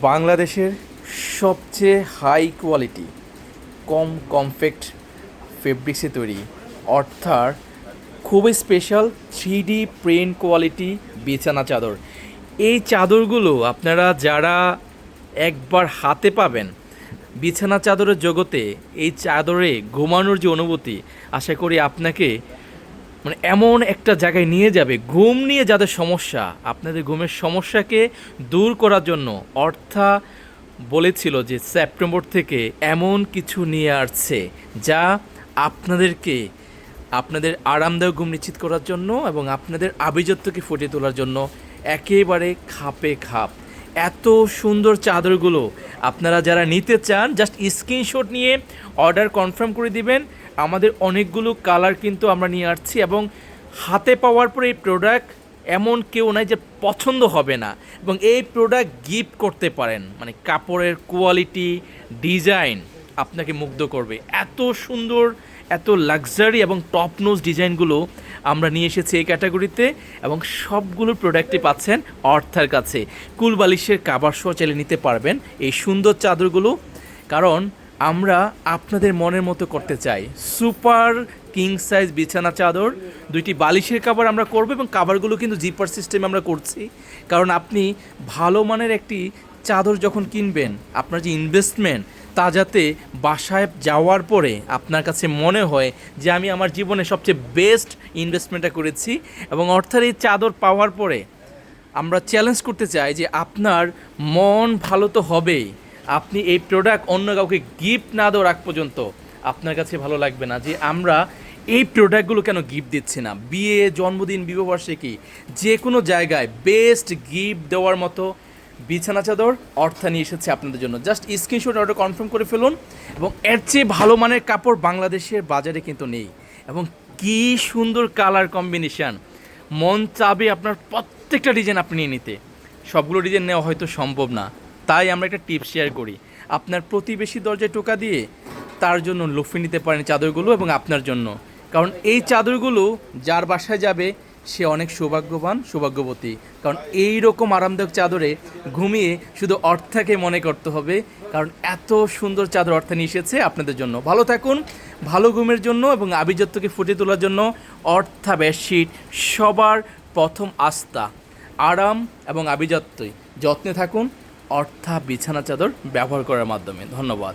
বাংলাদেশের সবচেয়ে high quality কম compact ফেব্রিক্সে তৈরি, অর্থাৎ খুবই স্পেশাল 3D প্রিন্ট কোয়ালিটি বিছানা চাদর। এই চাদরগুলো আপনারা যারা একবার হাতে পাবেন, বিছানা চাদরের জগতে এই চাদরে ঘুমানোর যে অনুভূতি, আশা করি আপনাকে এমন একটা জায়গায় নিয়ে যাবে। ঘুম নিয়ে যাদের সমস্যা, আপনাদের ঘুমের সমস্যাকে দূর করার জন্য অর্থা বলেছিল যে সেপ্টেম্বর থেকে এমন কিছু নিয়ে আসছে যা আপনাদেরকে আপনাদের আরামদায়ক ঘুম নিশ্চিত করার জন্য এবং আপনাদের আভিজাত্যকে ফুটিয়ে তোলার জন্য একেবারে খাপে খাপ। এত সুন্দর চাদরগুলো আপনারা যারা নিতে চান, জাস্ট স্ক্রিনশট নিয়ে অর্ডার কনফার্ম করে দিবেন। আমাদের অনেকগুলো কালার কিন্তু আমরা নিয়ে আসছি এবং হাতে পাওয়ার পরে এই প্রোডাক্ট এমন কেউ নাই যে পছন্দ হবে না, এবং এই প্রোডাক্ট গিফট করতে পারেন। কাপড়ের কোয়ালিটি, ডিজাইন আপনাকে মুগ্ধ করবে। এত সুন্দর, এত লাক্সারি এবং টপ নোজ ডিজাইনগুলো আমরা নিয়ে এসেছি এই ক্যাটাগরিতে, এবং সবগুলো প্রোডাক্টই পাচ্ছেন অর্থার কাছে। কুল বালিশের কাভার সহ চাইলে নিতে পারবেন এই সুন্দর চাদরগুলো, কারণ আমরা আপনাদের মনের মতো করতে চাই। সুপার কিং সাইজ বিছানা চাদর, 2টি বালিশের কাভার আমরা করব, এবং কাভারগুলো কিন্তু জিপার সিস্টেমে আমরা করছি, কারণ আপনি ভালো মানের একটি চাদর যখন কিনবেন, আপনার যে ইনভেস্টমেন্ট তা যাতে বাসায় যাওয়ার পরে আপনার কাছে মনে হয় যে আমি আমার জীবনে সবচেয়ে বেস্ট ইনভেস্টমেন্টটা করেছি। এবং অর্থাৎ এই চাদর পাওয়ার পরে আমরা চ্যালেঞ্জ করতে চাই যে আপনার মন ভালো তো হবেই, আপনি এই প্রোডাক্ট অন্য কাউকে গিফট না দেওয়ার আগ পর্যন্ত আপনার কাছে ভালো লাগবে না যে আমরা এই প্রোডাক্টগুলো কেন গিফট দিচ্ছি না। বিয়ে, জন্মদিন, বিবাহবার্ষিকী, যে কোনো জায়গায় বেস্ট গিফট দেওয়ার মতো বিছানা চাদর অর্থা নিয়ে এসেছে আপনাদের জন্য। জাস্ট স্ক্রিনশট অর্ডার কনফার্ম করে ফেলুন, এবং এর চেয়ে ভালো মানের কাপড় বাংলাদেশের বাজারে কিন্তু নেই। এবং কি সুন্দর কালার কম্বিনেশান, মন চাবে আপনার প্রত্যেকটা ডিজাইন আপনি নিয়ে নিতে। সবগুলো ডিজাইন নেওয়া হয়তো সম্ভব না, তাই আমরা একটা টিপস শেয়ার করি। আপনার প্রতিবেশী দরজায় টোকা দিয়ে তার জন্য লুফে নিতে পারেন চাদরগুলো, এবং আপনার জন্য, কারণ এই চাদরগুলো যার বাসায় যাবে সে অনেক সৌভাগ্যবান, সৌভাগ্যবতী। কারণ এই রকম আরামদায়ক চাদরে ঘুমিয়ে শুধু অর্থাকে মনে করতে হবে, কারণ এত সুন্দর চাদর অর্থা নিয়ে এসেছে আপনাদের জন্য। ভালো থাকুন, ভালো ঘুমের জন্য এবং আভিজাত্যকে ফুটিয়ে তোলার জন্য অর্থা বেডশিট সবার প্রথম আস্থা। আরাম এবং আভিজাত্যই যত্নে থাকুন অর্থা বিছানা চাদর ব্যবহার করার মাধ্যমে। ধন্যবাদ।